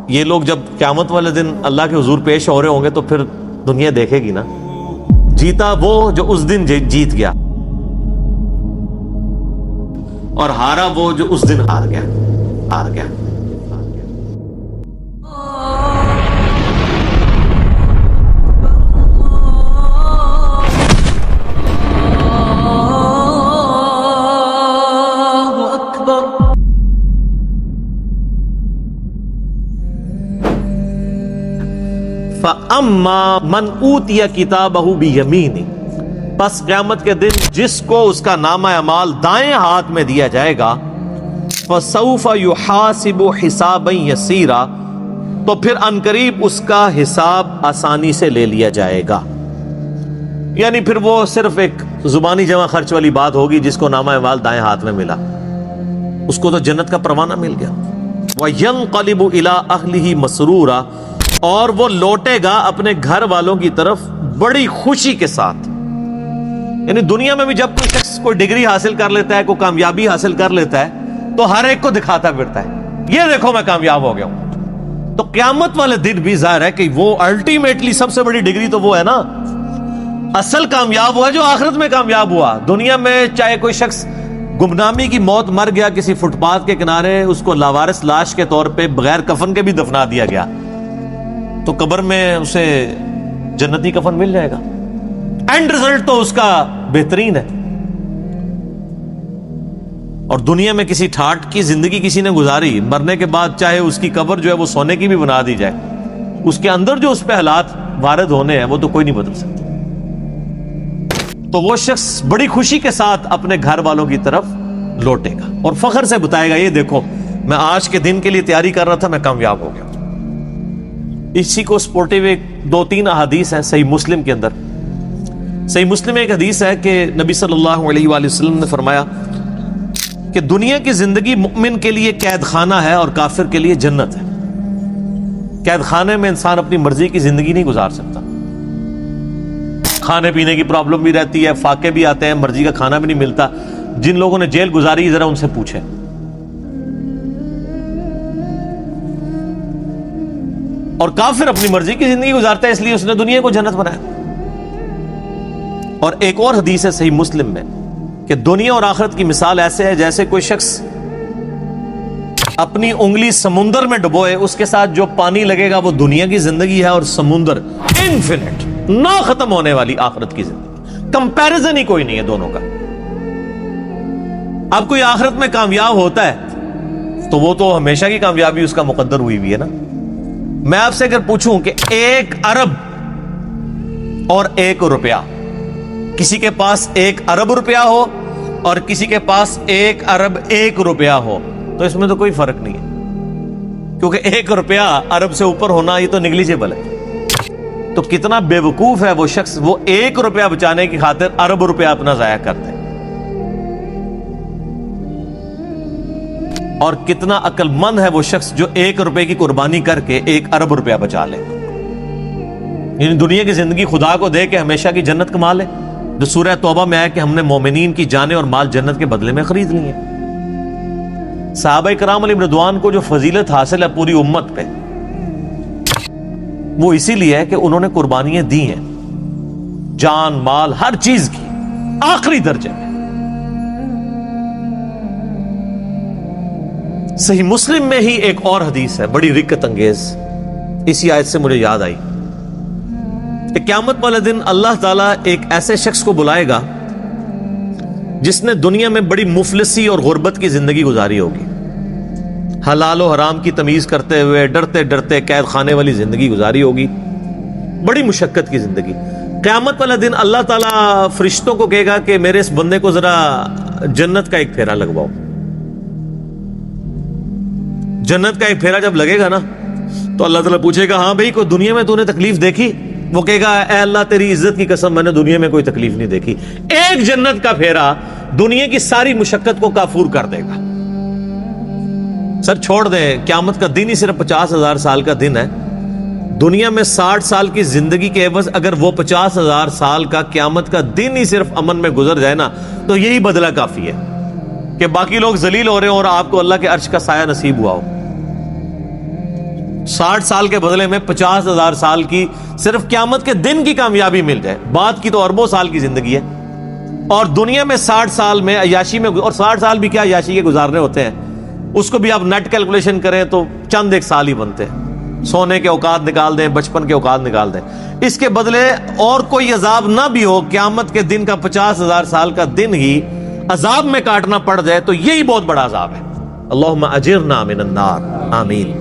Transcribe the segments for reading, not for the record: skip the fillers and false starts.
یہ لوگ جب قیامت والے دن اللہ کے حضور پیش ہو رہے ہوں گے تو پھر دنیا دیکھے گی نا، جیتا وہ جو اس دن جیت گیا، اور ہارا وہ جو اس دن ہار گیا۔ فَأَمَّا مَنْ أُوتِيَ كِتَابَهُ بِيَمِينِهِ، پس قیامت کے دن جس کو اس کا نامہ اعمال دائیں ہاتھ میں دیا جائے گا، فَسَوْفَ يُحَاسِبُ حِسَابًا يَسِيرًا، تو پھر عنقریب اس کا حساب آسانی سے لے لیا جائے گا۔ یعنی پھر وہ صرف ایک زبانی جمع خرچ والی بات ہوگی، جس کو نامہ اعمال دائیں ہاتھ میں ملا اس کو تو جنت کا پروانہ مل گیا۔ وَيَنْقَلِبُ إِلَىٰ أَهْلِهِ مَسْرُورًا، اور وہ لوٹے گا اپنے گھر والوں کی طرف بڑی خوشی کے ساتھ۔ یعنی دنیا میں بھی جب کوئی شخص کوئی ڈگری حاصل کر لیتا ہے، کوئی کامیابی حاصل کر لیتا ہے، تو ہر ایک کو دکھاتا پھرتا ہے، یہ دیکھو میں کامیاب ہو گیا ہوں۔ تو قیامت والے دن بھی ظاہر ہے کہ وہ الٹیمیٹلی سب سے بڑی ڈگری تو وہ ہے نا، اصل کامیاب ہوا جو آخرت میں کامیاب ہوا۔ دنیا میں چاہے کوئی شخص گمنامی کی موت مر گیا کسی فٹ پاتھ کے کنارے، اس کو لاوارث لاش کے طور پہ بغیر کفن کے بھی دفنا دیا گیا، تو قبر میں اسے جنتی کفن مل جائے گا، اینڈ رزلٹ تو اس کا بہترین ہے۔ اور دنیا میں کسی ٹھاٹ کی زندگی کسی نے گزاری، مرنے کے بعد چاہے اس کی قبر جو ہے وہ سونے کی بھی بنا دی جائے، اس کے اندر جو اس پہ حالات وارد ہونے ہیں وہ تو کوئی نہیں بدل سکتا۔ تو وہ شخص بڑی خوشی کے ساتھ اپنے گھر والوں کی طرف لوٹے گا اور فخر سے بتائے گا، یہ دیکھو میں آج کے دن کے لیے تیاری کر رہا تھا، میں کامیاب ہو گیا۔ اسی کو سپورٹیو ایک 2-3 احادیث ہیں صحیح مسلم کے اندر۔ صحیح مسلم میں ایک حدیث ہے کہ نبی صلی اللہ علیہ وآلہ وسلم نے فرمایا کہ دنیا کی زندگی مومن کے لیے قید خانہ ہے اور کافر کے لیے جنت ہے۔ قید خانے میں انسان اپنی مرضی کی زندگی نہیں گزار سکتا، کھانے پینے کی پرابلم بھی رہتی ہے، فاقے بھی آتے ہیں، مرضی کا کھانا بھی نہیں ملتا۔ جن لوگوں نے جیل گزاری ذرا ان سے پوچھیں۔ اور کافر اپنی مرضی کی زندگی گزارتا ہے، اس لیے اس نے دنیا کو جنت بنایا۔ اور ایک اور حدیث ہے صحیح مسلم میں کہ دنیا اور آخرت کی مثال ایسے ہے جیسے کوئی شخص اپنی انگلی سمندر میں ڈبوئے، اس کے ساتھ جو پانی لگے گا وہ دنیا کی زندگی ہے، اور سمندر انفینٹ نہ ختم ہونے والی آخرت کی زندگی، کمپیریزن ہی کوئی نہیں ہے دونوں کا۔ اب کوئی آخرت میں کامیاب ہوتا ہے تو وہ تو ہمیشہ کی کامیابی اس کا مقدر ہوئی بھی ہے نا۔ میں آپ سے اگر پوچھوں کہ 1 ارب اور 1 روپیہ، کسی کے پاس 1 ارب روپیہ ہو اور کسی کے پاس 1 ارب 1 روپیہ ہو، تو اس میں تو کوئی فرق نہیں ہے، کیونکہ 1 روپیہ ارب سے اوپر ہونا یہ تو نیگلیجیبل ہے۔ تو کتنا بے وقوف ہے وہ شخص، وہ 1 روپیہ بچانے کی خاطر ارب روپیہ اپنا ضائع کرتے ہیں، اور کتنا عقل مند ہے وہ شخص جو 1 روپے کی قربانی کر کے 1 ارب روپیہ بچا لے۔ یعنی دنیا کی زندگی خدا کو دے کے ہمیشہ کی جنت کما لے، جو سورہ توبہ میں آیا کہ ہم نے مومنین کی جانیں اور مال جنت کے بدلے میں خرید لی ہیں۔ صحابہ کرام علیہم رضوان کو جو فضیلت حاصل ہے پوری امت پہ، وہ اسی لیے ہے کہ انہوں نے قربانیاں دی ہیں، جان مال ہر چیز کی، آخری درجے میں۔ صحیح مسلم میں ہی ایک اور حدیث ہے بڑی رکت انگیز، اسی آیت سے مجھے یاد آئی کہ قیامت والے دن اللہ تعالیٰ ایک ایسے شخص کو بلائے گا جس نے دنیا میں بڑی مفلسی اور غربت کی زندگی گزاری ہوگی، حلال و حرام کی تمیز کرتے ہوئے ڈرتے ڈرتے قید خانے والی زندگی گزاری ہوگی، بڑی مشقت کی زندگی۔ قیامت والے دن اللہ تعالیٰ فرشتوں کو کہے گا کہ میرے اس بندے کو ذرا جنت کا ایک پھیرا لگواؤ۔ جنت کا ایک پھیرا جب لگے گا نا تو اللہ تعالیٰ پوچھے گا، ہاں بھائی کوئی دنیا میں تو نے تکلیف دیکھی؟ وہ کہے گا، اے اللہ تیری عزت کی قسم میں نے دنیا میں کوئی تکلیف نہیں دیکھی۔ ایک جنت کا پھیرا دنیا کی ساری مشقت کو کافور کر دے گا۔ سر چھوڑ دیں، قیامت کا دن ہی صرف 50,000 سال کا دن ہے۔ دنیا میں 60 سال کی زندگی کے عوض اگر وہ 50,000 سال کا قیامت کا دن ہی صرف امن میں گزر جائے نا، تو یہی بدلہ کافی ہے کہ باقی لوگ ذلیل ہو رہے ہوں اور آپ کو اللہ کے عرش کا سایہ نصیب ہوا ہو۔ 60 سال کے بدلے میں 50,000 سال کی صرف قیامت کے دن کی کامیابی مل جائے، بعد کی تو اربوں سال کی زندگی ہے، اور دنیا میں 60 سال میں عیاشی میں، اور 60 سال بھی کیا عیاشی کے گزارنے ہوتے ہیں، اس کو بھی آپ نیٹ کیلکولیشن کریں تو چند ایک سال ہی بنتے ہیں، سونے کے اوقات نکال دیں، بچپن کے اوقات نکال دیں، اس کے بدلے اور کوئی عذاب نہ بھی ہو، قیامت کے دن کا 50,000 سال کا دن ہی عذاب میں کاٹنا پڑ جائے تو یہی بہت بڑا عذاب ہے۔ اللہم اجرنا من النار، آمین۔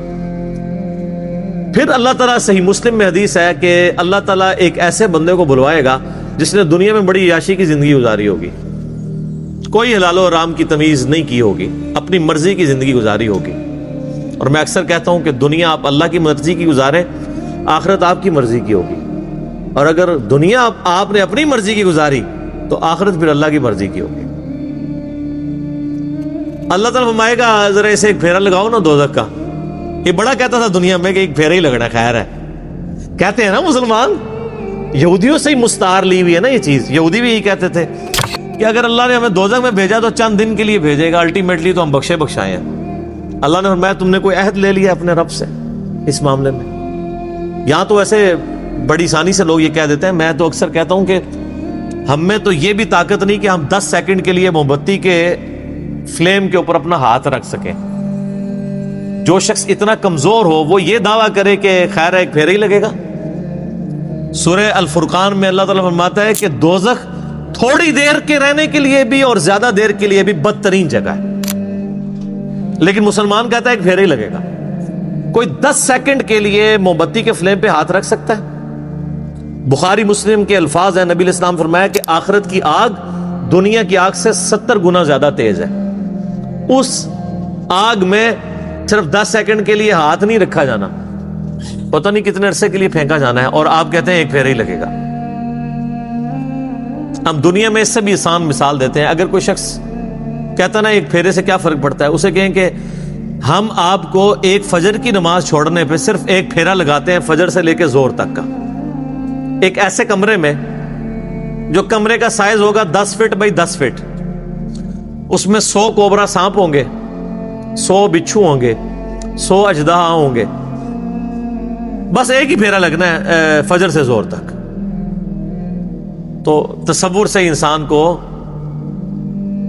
پھر اللہ تعالیٰ، صحیح مسلم میں حدیث ہے کہ اللہ تعالیٰ ایک ایسے بندے کو بلوائے گا جس نے دنیا میں بڑی عیاشی کی زندگی گزاری ہوگی، کوئی حلال و حرام کی تمیز نہیں کی ہوگی، اپنی مرضی کی زندگی گزاری ہوگی۔ اور میں اکثر کہتا ہوں کہ دنیا آپ اللہ کی مرضی کی گزاریں، آخرت آپ کی مرضی کی ہوگی، اور اگر دنیا آپ نے اپنی مرضی کی گزاری تو آخرت پھر اللہ کی مرضی کی ہوگی۔ اللہ تعالیٰ فرمائے گا ذرا اسے ایک پھیرا لگاؤ نا دوزخ کا۔ یہ بڑا کہتا تھا دنیا میں کہ ایک پھیرا ہی لگنا خیر ہے، کہتے ہیں نا مسلمان، یہودیوں سے ہی مستعار لی ہوئی ہے نا یہ چیز، یہودی بھی یہی کہتے تھے کہ اگر اللہ نے ہمیں دوزخ میں بھیجا تو چند دن کے لیے بھیجے گا، الٹیمیٹلی تو ہم بخشے بخشائے ہیں۔ اللہ نے فرمایا تم نے کوئی عہد لے لیا اپنے رب سے اس معاملے میں؟ یہاں تو ایسے بڑی آسانی سے لوگ یہ کہہ دیتے ہیں، میں تو اکثر کہتا ہوں کہ ہم میں تو یہ بھی طاقت نہیں کہ ہم 10 سیکنڈ کے لیے موم بتی کے فلیم کے اوپر اپنا ہاتھ رکھ سکیں۔ جو شخص اتنا کمزور ہو وہ یہ دعویٰ کرے کہ خیر ایک پھیرا ہی لگے گا۔ سورہ الفرقان میں اللہ تعالیٰ فرماتا ہے کہ دوزخ تھوڑی دیر کے رہنے کے لیے بھی اور زیادہ دیر کے لیے بھی بدترین جگہ ہے، لیکن مسلمان کہتا ہے ایک پھیرا ہی لگے گا۔ کوئی 10 سیکنڈ کے لیے موم بتی کے فلیم پہ ہاتھ رکھ سکتا ہے؟ بخاری مسلم کے الفاظ ہیں، نبی علیہ السلام فرمایا کہ آخرت کی آگ دنیا کی آگ سے 70 گنا زیادہ تیز ہے، اس آگ میں صرف 10 سیکنڈ کے لیے ہاتھ نہیں رکھا جانا، پتہ نہیں کتنے عرصے کے لیے پھینکا جانا ہے، اور آپ کہتے ہیں ایک پھیرا ہی لگے گا۔ ہم دنیا میں اس سے بھی آسان مثال دیتے ہیں، اگر کوئی شخص کہتا نا ایک پھیرے سے کیا فرق پڑتا ہے، اسے کہیں کہ ہم آپ کو ایک فجر کی نماز چھوڑنے پہ صرف ایک پھیرا لگاتے ہیں، فجر سے لے کے زور تک کا، ایک ایسے کمرے میں جو کمرے کا سائز ہوگا 10 فٹ بائی 10 فٹ، اس میں 100 کوبرا سانپ ہوں گے، 100 بچھو ہوں گے، 100 اژدہا ہوں گے، بس ایک ہی پھیرا لگنا ہے فجر سے زور تک۔ تو تصور سے انسان کو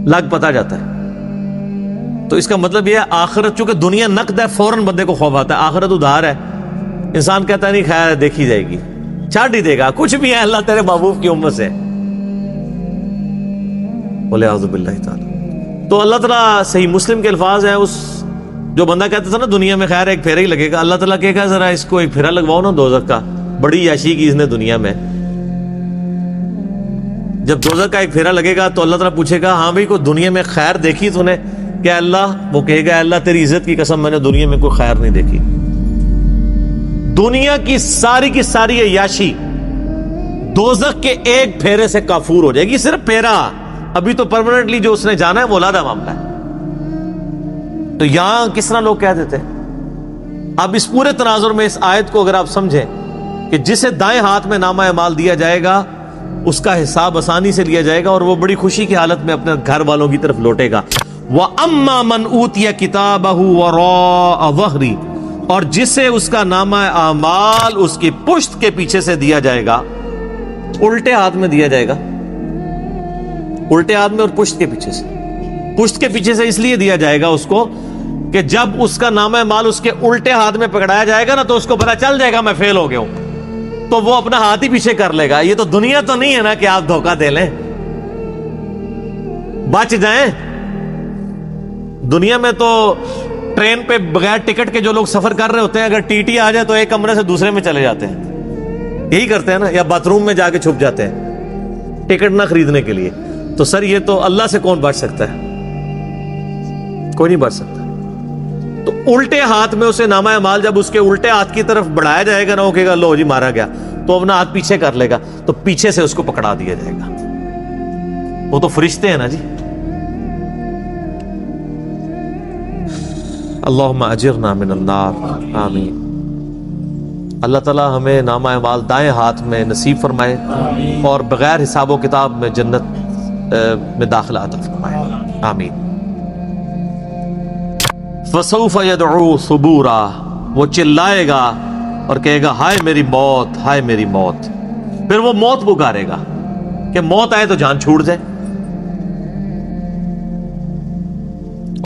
لگ پتا جاتا ہے۔ تو اس کا مطلب یہ ہے آخرت، چونکہ دنیا نقد ہے، فوراً بندے کو خوف آتا ہے، آخرت ادھار ہے، انسان کہتا ہے نہیں خیر دیکھی جائے گی، چھاٹ ہی دے گا، کچھ بھی ہے اللہ تیرے محبوب کی امت سے، بولے اعوذ باللہ تعالی۔ تو اللہ تعالیٰ، صحیح مسلم کے الفاظ ہیں، اس جو بندہ کہتا تھا نا دنیا میں خیر ایک پھیرا ہی لگے گا، اللہ تعالیٰ کہے گا ذرا اس کو ایک پھیرا لگواؤ نا دوزخ کا، بڑی عیاشی کی اس نے دنیا میں۔ جب دوزخ کا ایک پھیرا لگے گا تو اللہ تعالیٰ پوچھے گا ہاں بھائی کوئی دنیا میں خیر دیکھی تو نے؟ کہ اللہ، وہ کہے گا اللہ تیری عزت کی قسم میں نے دنیا میں کوئی خیر نہیں دیکھی۔ دنیا کی ساری عیاشی دوزخ کے ایک پھیرے سے کافور ہو جائے گی، صرف پھیرا، ابھی تو پرماننٹلی جو اس نے جانا ہے وہ علیحدہ معاملہ ہے۔ تو یہاں کس طرح لوگ کہہ دیتے ہیں؟ اب اس پورے تناظر میں اس آیت کو اگر آپ سمجھیں کہ جسے دائیں ہاتھ میں نامہ اعمال دیا جائے گا اس کا حساب آسانی سے لیا جائے گا اور وہ بڑی خوشی کی حالت میں اپنے گھر والوں کی طرف لوٹے گا۔ وَأَمَّا مَنْ أُوتِيَ كِتَابَهُ وَرَاءَ ظَهْرِهِ، اور جسے اس کا نامہ اعمال اس کی پشت کے پیچھے سے دیا جائے گا، الٹے ہاتھ میں دیا جائے گا، الٹے ہاتھ میں اور پشت کے پیچھے سے۔ پشت کے پیچھے سے اس لیے دیا جائے گا اس کو کہ جب اس کا نامہ اعمال اس کے الٹے ہاتھ میں پکڑایا جائے گا نا تو اس کو پتا چل جائے گا میں فیل ہو گیا ہوں، تو وہ اپنا ہاتھ ہی پیچھے کر لے گا۔ یہ تو دنیا تو نہیں ہے نا کہ آپ دھوکہ دے لیں، بچ جائیں۔ دنیا میں تو ٹرین پہ بغیر ٹکٹ کے جو لوگ سفر کر رہے ہوتے ہیں، اگر ٹی ٹی آ جائے تو ایک کمرے سے دوسرے میں چلے جاتے ہیں، یہی کرتے ہیں نا، یا باتھ روم میں جا کے چھپ جاتے ہیں ٹکٹ نہ خریدنے کے لیے۔ تو سر یہ تو اللہ سے کون بچ سکتا ہے؟ کوئی نہیں بچ سکتا۔ تو الٹے ہاتھ میں اسے نامہ اعمال جب اس کے الٹے ہاتھ کی طرف بڑھایا جائے گا نا، وہ کہے گا لو جی مارا گیا، تو اپنا ہاتھ پیچھے کر لے گا، تو پیچھے سے اس کو پکڑا دیا جائے گا۔ وہ تو فرشتے ہیں نا جی۔ اللہم اجرنا من النار، آمین۔ اللہ تعالیٰ ہمیں نامہ اعمال دائیں ہاتھ میں نصیب فرمائے اور بغیر حساب و کتاب میں جنت میں داخلہ عطا فرمائے، آمین۔ فسوف يدعو ثبورا، وہ چلائے گا اور کہے گا ہائے میری موت، ہائے میری موت. پھر وہ موت پکارے گا کہ موت آئے تو جان چھوٹ جائے.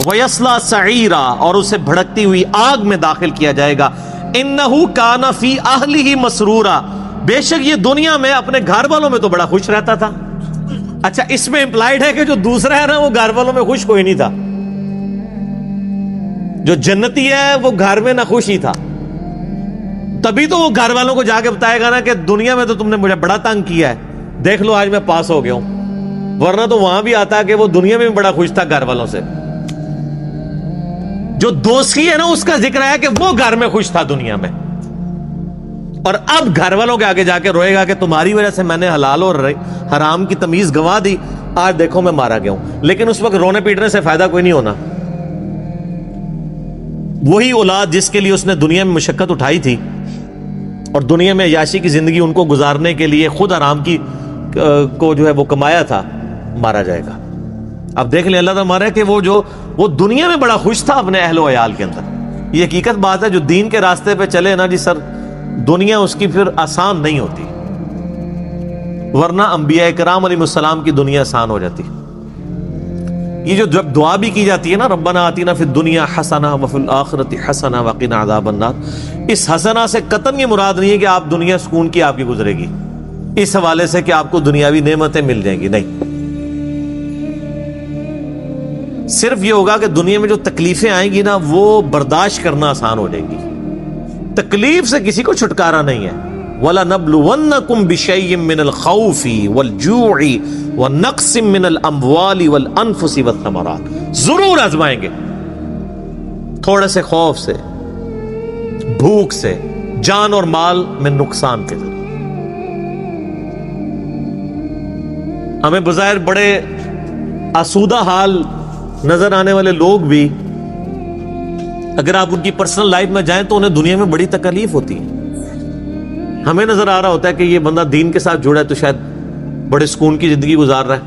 وَيَصْلَى سَعِيرًا، اور اسے بھڑکتی ہوئی آگ میں داخل کیا جائے گا. إِنَّهُ كَانَ فِي أَهْلِهِ مَسْرُورًا، بے شک یہ دنیا میں اپنے گھر والوں میں تو بڑا خوش رہتا تھا. اچھا اس میں امپلائڈ ہے کہ جو دوسرا ہے نا وہ گھر والوں میں خوش کوئی نہیں تھا. جو جنتی ہے وہ گھر میں نہ خوش ہی تھا. تبھی تو وہ گھر والوں کو جا کے بتائے گا نا کہ دنیا میں تو تم نے مجھے بڑا تنگ کیا ہے، دیکھ لو آج میں پاس ہو گیا ہوں. ورنہ تو وہاں بھی آتا کہ وہ دنیا میں بھی بڑا خوش تھا گھر والوں سے. جو دوستی ہے نا اس کا ذکر ہے کہ وہ گھر میں خوش تھا دنیا میں، اور اب گھر والوں کے آگے جا کے روئے گا کہ تمہاری وجہ سے میں نے حلال اور حرام کی تمیز گنوا دی، آج دیکھو میں مارا گیا ہوں. لیکن اس وقت رونے پیٹنے سے فائدہ کوئی نہیں ہونا. وہی اولاد جس کے لیے اس نے دنیا میں مشقت اٹھائی تھی اور دنیا میں عیاشی کی زندگی ان کو گزارنے کے لیے خود حرام کی کو جو ہے وہ کمایا تھا، مارا جائے گا. اب دیکھ لیں اللہ تعالیٰ مارا کہ وہ دنیا میں بڑا خوش تھا اپنے اہل و عیال کے اندر. یہ حقیقت بات ہے. جو دین کے راستے پہ چلے نا جی سر، دنیا اس کی پھر آسان نہیں ہوتی، ورنہ انبیاء کرام علیہ السلام کی دنیا آسان ہو جاتی. یہ جو جب دعا بھی کی جاتی ہے نا ربنا آتینا فی الدنیا حسنہ وفی الآخرۃ حسنہ وقنا عذاب النار، اس حسنہ سے قطعاً یہ مراد نہیں ہے کہ آپ دنیا سکون کی آپ کی گزرے گی اس حوالے سے کہ آپ کو دنیاوی نعمتیں مل جائیں گی. نہیں، صرف یہ ہوگا کہ دنیا میں جو تکلیفیں آئیں گی نا وہ برداشت کرنا آسان ہو جائیں گی. تکلیف سے کسی کو چھٹکارا نہیں ہے. وَلَنَبْلُوَنَّكُمْ بِشَيْءٍ مِّنَ الْخَوْفِ وَالْجُوعِ وَنَقْصٍ مِّنَ الْأَمْوَالِ وَالْأَنفُسِ وَالثَّمَرَاتِ، ضرور آزمائیں گے تھوڑے سے خوف سے، بھوک سے، جان اور مال میں نقصان کے ذریعے. ہمیں بظاہر بڑے آسودہ حال نظر آنے والے لوگ بھی اگر آپ ان کی پرسنل لائف میں جائیں تو انہیں دنیا میں بڑی تکلیف ہوتی ہے. ہمیں نظر آ رہا ہوتا ہے کہ یہ بندہ دین کے ساتھ جڑا ہے تو شاید بڑے سکون کی زندگی گزار رہا ہے.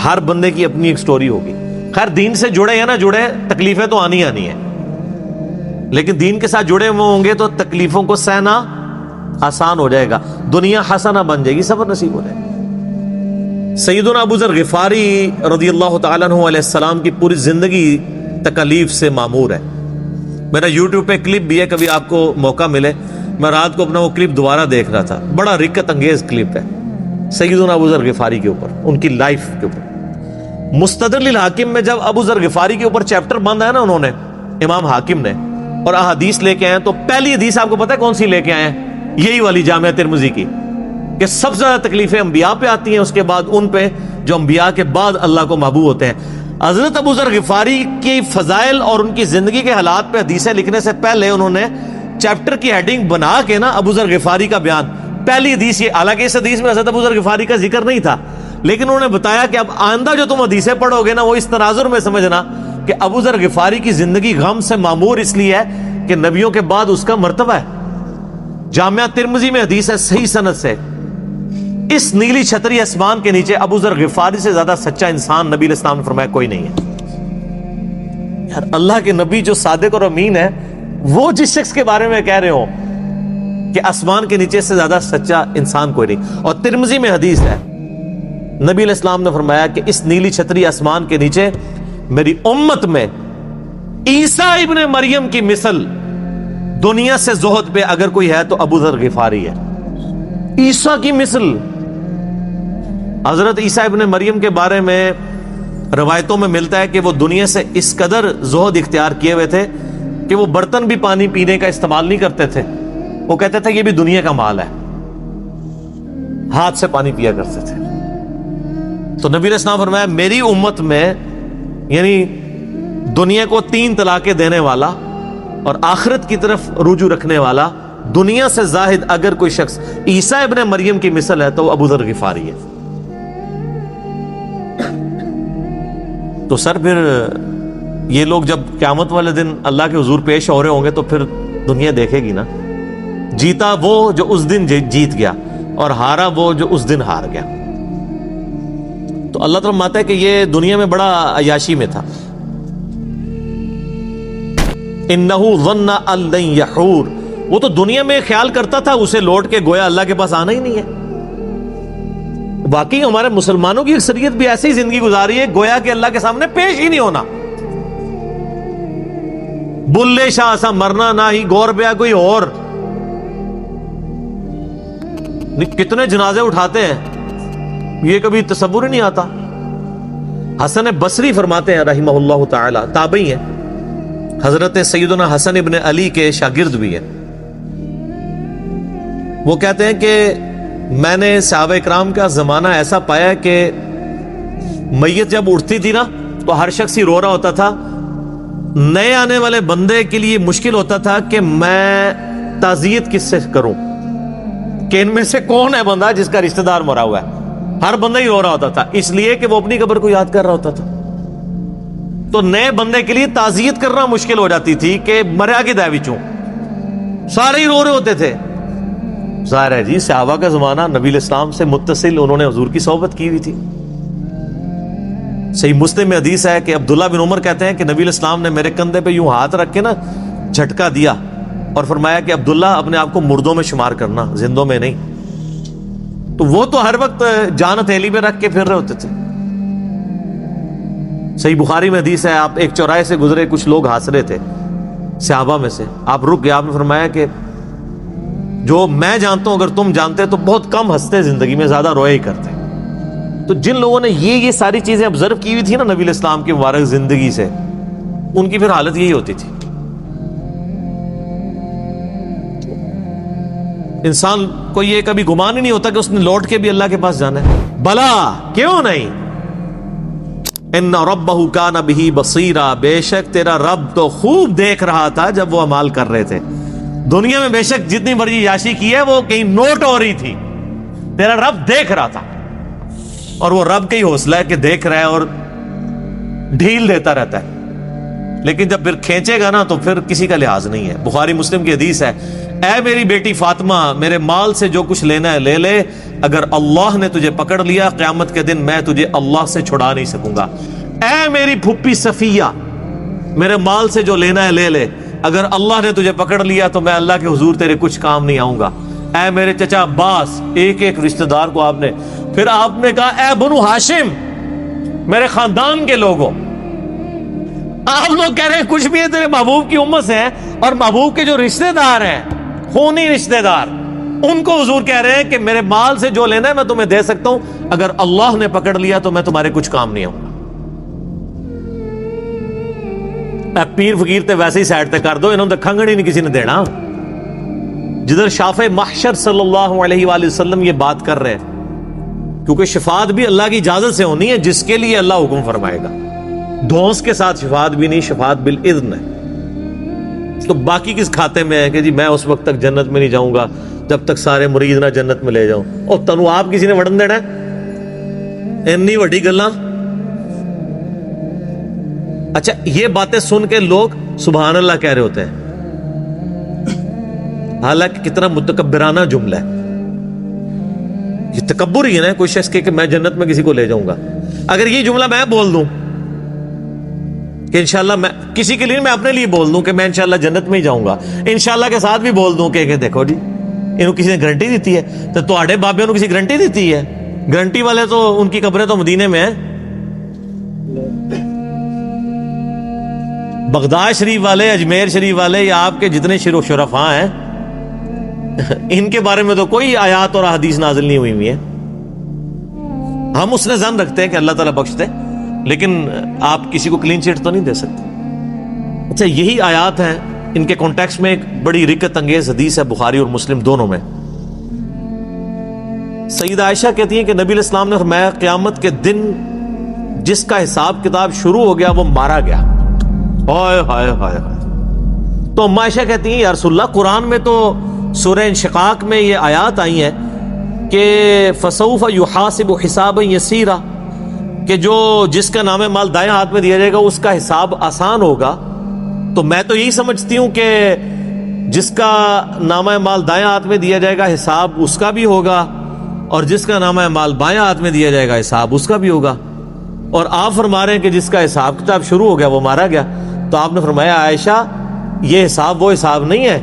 ہر بندے کی اپنی ایک سٹوری ہوگی. خیر دین سے جڑے یا نہ جڑے تکلیفیں تو آنی ہیں، لیکن دین کے ساتھ جڑے ہوئے ہوں گے تو تکلیفوں کو سہنا آسان ہو جائے گا، دنیا حسنہ بن جائے گی، صبر نصیب ہو جائے گا. سیدنا ابو ذر غفاری رضی اللہ تعالیٰ عنہ علیہ السلام کی پوری زندگی تکلیف سے معمور ہے. میرا یوٹیوب پہ کلپ بھی ہے، کبھی آپ کو موقع ملے. میں رات کو اپنا وہ کلپ دوبارہ دیکھ رہا تھا، بڑا رکت انگیز کلپ ہے سیدنا ابو ذر غفاری کے اوپر، ان کی لائف کے اوپر. مستدرک الحاکم میں جب ابو ذر غفاری کے اوپر چیپٹر بند ہے نا انہوں نے، امام حاکم نے، اور احادیث لے کے آئے تو پہلی حدیث آپ کو پتہ ہے کون سی لے کے آئے ہیں؟ یہی والی جامعہ ترمذی کی، کہ سب سے زیادہ تکلیفیں انبیاء پہ آتی ہیں، اس کے بعد ان پہ جو انبیاء کے بعد اللہ کو محبوب ہوتے ہیں. حضرت ابو ذر غفاری کی فضائل اور ان کی زندگی کے حالات پہ حدیثیں لکھنے سے پہلے انہوں نے چیپٹر کی ہیڈنگ بنا کے نا ابو ذر غفاری کا بیان، پہلی حدیث یہ، حالانکہ اس حدیث میں حضرت ابو ذر غفاری کا ذکر نہیں تھا، لیکن انہوں نے بتایا کہ اب آئندہ جو تم حدیثیں پڑھو گے نا وہ اس تناظر میں سمجھنا کہ ابو ذر غفاری کی زندگی غم سے معمور اس لیے ہے کہ نبیوں کے بعد اس کا مرتبہ ہے. جامعہ ترمذی میں حدیث ہے صحیح سند سے، اس نیلی چھتری آسمان کے نیچے ابو ذر غفاری سے زیادہ سچا انسان نبی علیہ السلام نے فرمایا کوئی نہیں ہے. یار اللہ کے نبی جو صادق اور امین ہے، وہ جس شخص کے بارے میں کہہ رہے ہو کہ آسمان کے نیچے سے زیادہ سچا انسان کوئی نہیں. اور ترمذی میں حدیث ہے، نبی علیہ السلام نے فرمایا کہ اس نیلی چھتری آسمان کے نیچے میری امت میں عیسیٰ ابن مریم کی مثل دنیا سے زہد پہ اگر کوئی ہے تو ابو ذر غفاری ہے. عیسیٰ کی مثل. حضرت عیسیٰ ابن مریم کے بارے میں روایتوں میں ملتا ہے کہ وہ دنیا سے اس قدر زہد اختیار کیے ہوئے تھے کہ وہ برتن بھی پانی پینے کا استعمال نہیں کرتے تھے. وہ کہتے تھے یہ بھی دنیا کا مال ہے، ہاتھ سے پانی پیا کرتے تھے. تو نبی علیہ السلام فرمایا میری امت میں یعنی دنیا کو 3 طلاقیں دینے والا اور آخرت کی طرف رجوع رکھنے والا، دنیا سے زاہد اگر کوئی شخص عیسیٰ ابن مریم کی مثل ہے تو وہ ابو ذر غفاری ہے. تو سر پھر یہ لوگ جب قیامت والے دن اللہ کے حضور پیش ہو رہے ہوں گے تو پھر دنیا دیکھے گی نا، جیتا وہ جو اس دن جیت گیا اور ہارا وہ جو اس دن ہار گیا. تو اللہ تعالیٰ ماتا ہے کہ یہ دنیا میں بڑا عیاشی میں تھا. انہ ظن ان لن یحور، وہ تو دنیا میں خیال کرتا تھا اسے لوٹ کے گویا اللہ کے پاس آنا ہی نہیں ہے۔ واقعی ہمارے مسلمانوں کی اکثریت بھی ایسی زندگی گزاری ہے گویا کہ اللہ کے سامنے پیش ہی نہیں ہونا۔ بلے شاہ سا مرنا نہ ہی گور بیا کوئی اور، کتنے جنازے اٹھاتے ہیں یہ کبھی تصور ہی نہیں آتا۔ حسن بصری فرماتے ہیں رحمہ اللہ تعالی، تابعی ہیں، حضرت سیدنا حسن ابن علی کے شاگرد بھی ہیں، وہ کہتے ہیں کہ میں نے صحابہ اکرام کا زمانہ ایسا پایا کہ میت جب اٹھتی تھی نا تو ہر شخص ہی رو رہا ہوتا تھا، نئے آنے والے بندے کے لیے مشکل ہوتا تھا کہ میں تعزیت کس سے کروں، کہ ان میں سے کون ہے بندہ جس کا رشتہ دار مرا ہوا ہے۔ ہر بندہ ہی رو رہا ہوتا تھا، اس لیے کہ وہ اپنی قبر کو یاد کر رہا ہوتا تھا۔ تو نئے بندے کے لیے تعزیت کرنا مشکل ہو جاتی تھی کہ مریا کی دے وچوں، سارے ہی رو رہے ہوتے تھے۔ ظاہر ہے جی صحابہ کا زمانہ نبی الاسلام سے متصل، انہوں نے حضور کی صحبت کی ہوئی تھی۔ صحیح مسلم میں حدیث ہے کہ عبداللہ بن عمر کہتے ہیں کہ نبی الاسلام نے میرے کندھے پہ یوں ہاتھ رکھ کے نا جھٹکا دیا اور فرمایا کہ عبداللہ اپنے آپ کو مردوں میں شمار کرنا، زندوں میں نہیں۔ تو وہ تو ہر وقت جان ہتھیلی میں رکھ کے پھر رہے ہوتے تھے۔ صحیح بخاری میں حدیث ہے، آپ ایک چوراہے سے گزرے، کچھ لوگ ہنس رہے تھے صحابہ میں سے، آپ رک گئے، آپ نے فرمایا کہ جو میں جانتا ہوں اگر تم جانتے تو بہت کم ہنستے زندگی میں، زیادہ روئے ہی کرتے۔ تو جن لوگوں نے یہ ساری چیزیں آبزرو کی ہوئی تھی نا نبی الاسلام کی مبارک زندگی سے، ان کی پھر حالت یہی ہوتی تھی۔ انسان کو یہ کبھی گمان ہی نہیں ہوتا کہ اس نے لوٹ کے بھی اللہ کے پاس جانا ہے۔ بلا کیوں نہیں، ان ربہ کان بہ بصیرا، بے شک تیرا رب تو خوب دیکھ رہا تھا جب وہ اعمال کر رہے تھے۔ دنیا میں بے شک جتنی بڑی عیاشی کی ہے وہ کہیں نوٹ ہو رہی تھی، تیرا رب دیکھ رہا تھا، اور وہ رب کا ہی حوصلہ ہے کہ دیکھ رہا ہے اور ڈھیل دیتا رہتا ہے، لیکن جب پھر کھینچے گا نا تو پھر کسی کا لحاظ نہیں ہے۔ بخاری مسلم کی حدیث ہے، اے میری بیٹی فاطمہ، میرے مال سے جو کچھ لینا ہے لے لے، اگر اللہ نے تجھے پکڑ لیا قیامت کے دن میں تجھے اللہ سے چھڑا نہیں سکوں گا۔ اے میری پھپھی صفیہ، میرے مال سے جو لینا ہے لے لے، اگر اللہ نے تجھے پکڑ لیا تو میں اللہ کے حضور تیرے کچھ کام نہیں آؤں گا۔ اے میرے چچا عباس، ایک ایک رشتہ دار کو آپ نے، پھر آپ نے کہا اے بنو ہاشم، میرے خاندان کے لوگوں، آپ لوگ کہہ رہے ہیں کچھ بھی ہے تیرے محبوب کی امت سے ہیں، اور محبوب کے جو رشتہ دار ہیں خونی رشتہ دار، ان کو حضور کہہ رہے ہیں کہ میرے مال سے جو لینا ہے میں تمہیں دے سکتا ہوں، اگر اللہ نے پکڑ لیا تو میں تمہارے کچھ کام نہیں آؤں گا۔ پیر فقیر تے ویسے ہی سائڈ تے کر دو، انہوں نے کھنگڑ ہی نہیں کسی نے دینا۔ جدھر شافع محشر صلی اللہ علیہ وآلہ وسلم یہ بات کر رہے ہیں، کیونکہ شفاعت بھی اللہ کی اجازت سے ہونی ہے جس کے لیے اللہ حکم فرمائے گا، دھونس کے ساتھ شفاعت بھی نہیں، شفاعت بالاذن ہے۔ تو باقی کس کھاتے میں ہے کہ جی میں اس وقت تک جنت میں نہیں جاؤں گا جب تک سارے مریض نہ جنت میں لے جاؤں، اور تنو آپ کسی نے وڑن دینا ہے انی وڈی گلاں۔ اچھا یہ باتیں سن کے لوگ سبحان اللہ کہہ رہے ہوتے ہیں، حالانکہ کتنا متکبرانہ جملہ ہے، یہ تکبر ہی ہے نا، کوئی شخص کہ میں جنت میں کسی کو لے جاؤں گا۔ اگر یہ جملہ میں بول دوں کہ انشاءاللہ، میں کسی کے لیے، میں اپنے لیے بول دوں کہ میں انشاءاللہ جنت میں ہی جاؤں گا، انشاءاللہ کے ساتھ بھی بول دوں کہ دیکھو جی انہوں کسی نے گارنٹی دیتی ہے، تو تواڈے بابے انہوں کسی گارنٹی دیتی ہے؟ گارنٹی والے تو ان کی قبریں تو مدینے میں ہیں، بغداد شریف والے، اجمیر شریف والے، یا آپ کے جتنے شرفاء ہیں ان کے بارے میں تو کوئی آیات اور احادیث نازل نہیں ہوئی ہے۔ ہم اس نے ظن رکھتے ہیں کہ اللہ تعالیٰ بخش دے، لیکن آپ کسی کو کلین چٹ تو نہیں دے سکتے۔ اچھا یہی آیات ہیں، ان کے کانٹیکسٹ میں ایک بڑی رکت انگیز حدیث ہے بخاری اور مسلم دونوں میں۔ سیدہ عائشہ کہتی ہیں کہ نبی علیہ السلام نے فرمایا قیامت کے دن جس کا حساب کتاب شروع ہو گیا وہ مارا گیا۔ ہائے ہائے ہائے۔ تو ام عائشہ کہتی ہیں یا رسول اللہ، قرآن میں تو سورہ انشقاق میں یہ آیات آئی ہیں کہ فسوف یحاسب حسابا یسیرا، کہ جو جس کا نام مال دائیں ہاتھ میں دیا جائے گا اس کا حساب آسان ہوگا۔ تو میں تو یہی سمجھتی ہوں کہ جس کا نامہ مال دائیں ہاتھ میں دیا جائے گا حساب اس کا بھی ہوگا، اور جس کا نامہ مال بائیں ہاتھ میں دیا جائے گا حساب اس کا بھی ہوگا۔ اور آپ فرما رہے ہیں کہ جس کا حساب کتاب شروع ہو گیا وہ مارا گیا۔ تو آپ نے فرمایا عائشہ یہ حساب وہ حساب نہیں ہے،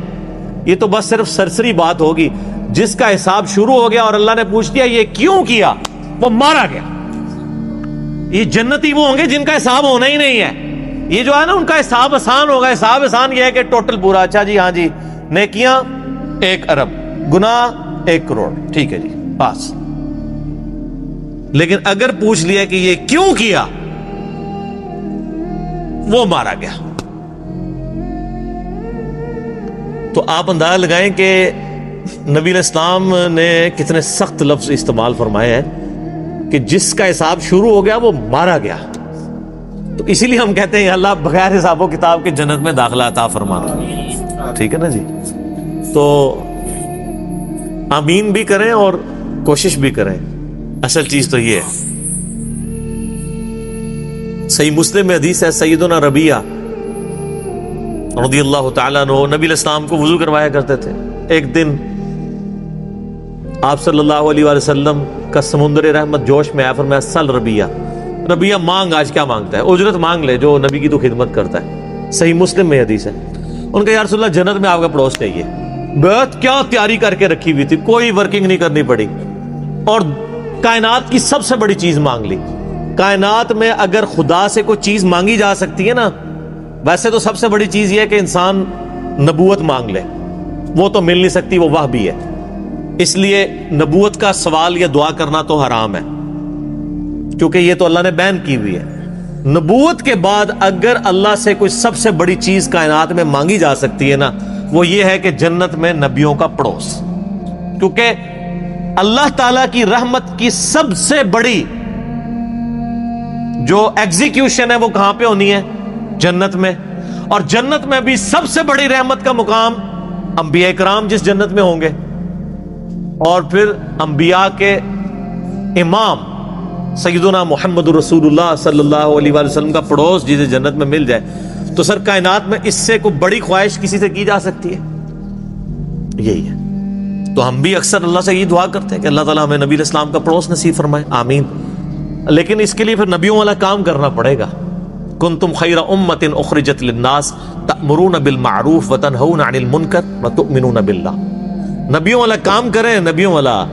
یہ تو بس صرف سرسری بات ہوگی. جس کا حساب شروع ہو گیا اور اللہ نے پوچھ دیا یہ کیوں کیا، وہ مارا گیا. یہ جنتی وہ ہوں گے جن کا حساب ہونا ہی نہیں ہے. یہ جو ہے نا ان کا حساب آسان ہوگا. حساب آسان یہ ہے کہ ٹوٹل پورا، اچھا جی ہاں جی نیکیاں 1 ارب، گناہ 1 کروڑ، ٹھیک ہے جی بس. لیکن اگر پوچھ لیا کہ یہ کیوں کیا، وہ مارا گیا. تو آپ اندازہ لگائیں کہ نبی علیہ السلام نے کتنے سخت لفظ استعمال فرمائے ہیں کہ جس کا حساب شروع ہو گیا وہ مارا گیا. تو اسی لیے ہم کہتے ہیں اللہ بغیر حساب و کتاب کے جنت میں داخلہ عطا فرمانا. ٹھیک ہے نا جی. تو آمین بھی کریں اور کوشش بھی کریں. اصل چیز تو یہ ہے. صحیح مسلم میں حدیث ہے، سیدنا ربیعہ رضی اللہ تعالیٰ عنہ نبی علیہ السلام کو وضو کروایا کرتے تھے. ایک دن آپ صلی اللہ علیہ وآلہ وسلم کا سمندر رحمت جوش میں آیا، فرمایا سل ربیعہ، ربیعہ مانگ، آج کیا مانگتا ہے، اجرت مانگ لے جو نبی کی تو خدمت کرتا ہے. صحیح مسلم میں حدیث ہے. ان کا یا رسول اللہ جنت میں آپ کا پڑوس چاہیے. بہت کیا تیاری کر کے رکھی ہوئی تھی، کوئی ورکنگ نہیں کرنی پڑی، اور کائنات کی سب سے بڑی چیز مانگ لی. کائنات میں اگر خدا سے کوئی چیز مانگی جا سکتی ہے نا، ویسے تو سب سے بڑی چیز یہ ہے کہ انسان نبوت مانگ لے. وہ تو مل نہیں سکتی، وہ واہ بھی ہے. اس لیے نبوت کا سوال یا دعا کرنا تو حرام ہے، کیونکہ یہ تو اللہ نے بین کی ہوئی ہے. نبوت کے بعد اگر اللہ سے کوئی سب سے بڑی چیز کائنات میں مانگی جا سکتی ہے نا، وہ یہ ہے کہ جنت میں نبیوں کا پڑوس. کیونکہ اللہ تعالی کی رحمت کی سب سے بڑی جو ایگزیکیوشن ہے وہ کہاں پہ ہونی ہے؟ جنت میں. اور جنت میں بھی سب سے بڑی رحمت کا مقام انبیاء کرام جس جنت میں ہوں گے، اور پھر انبیاء کے امام سیدنا محمد رسول اللہ صلی اللہ علیہ وآلہ وسلم کا پڑوس جسے جنت میں مل جائے، تو سر کائنات میں اس سے کوئی بڑی خواہش کسی سے کی جا سکتی ہے؟ یہی ہے. تو ہم بھی اکثر اللہ سے یہ دعا کرتے ہیں کہ اللہ تعالیٰ ہمیں نبی علیہ السلام کا پڑوس نصیب فرمائے. آمین. لیکن اس کے لیے پھر نبیوں والا کام کرنا پڑے گا. کنتم خیر امۃ اخرجت للناس تأمرون بالمعروف وتنہون عن المنکر وتؤمنون باللہ. نبیوں والا کام کریں. نبیوں والا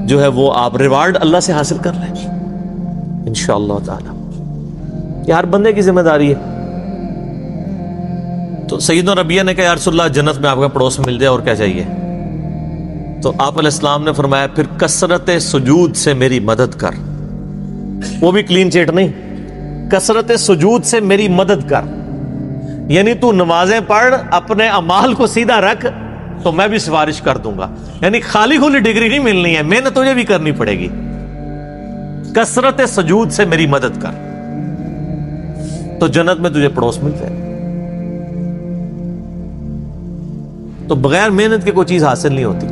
جو ہے وہ آپ ریوارڈ اللہ سے حاصل کر رہے ہیں انشاءاللہ تعالی. یہ ہر بندے کی ذمہ داری ہے. تو سیدنا ربیعہ نے کہا یا رسول اللہ جنت میں آپ کا پڑوس مل جائے اور کیا چاہیے؟ تو آپ علیہ السلام نے فرمایا پھر کثرت سجود سے میری مدد کر. وہ بھی کلین چیٹ نہیں، کثرت سجود سے میری مدد کر. یعنی تو نمازیں پڑھ، اپنے اعمال کو سیدھا رکھ، تو میں بھی سفارش کر دوں گا. یعنی خالی کھلی ڈگری نہیں ملنی ہے، محنت تجھے بھی کرنی پڑے گی. کثرت سجود سے میری مدد کر تو جنت میں تجھے پڑوس مل جائے. تو بغیر محنت کے کوئی چیز حاصل نہیں ہوتی.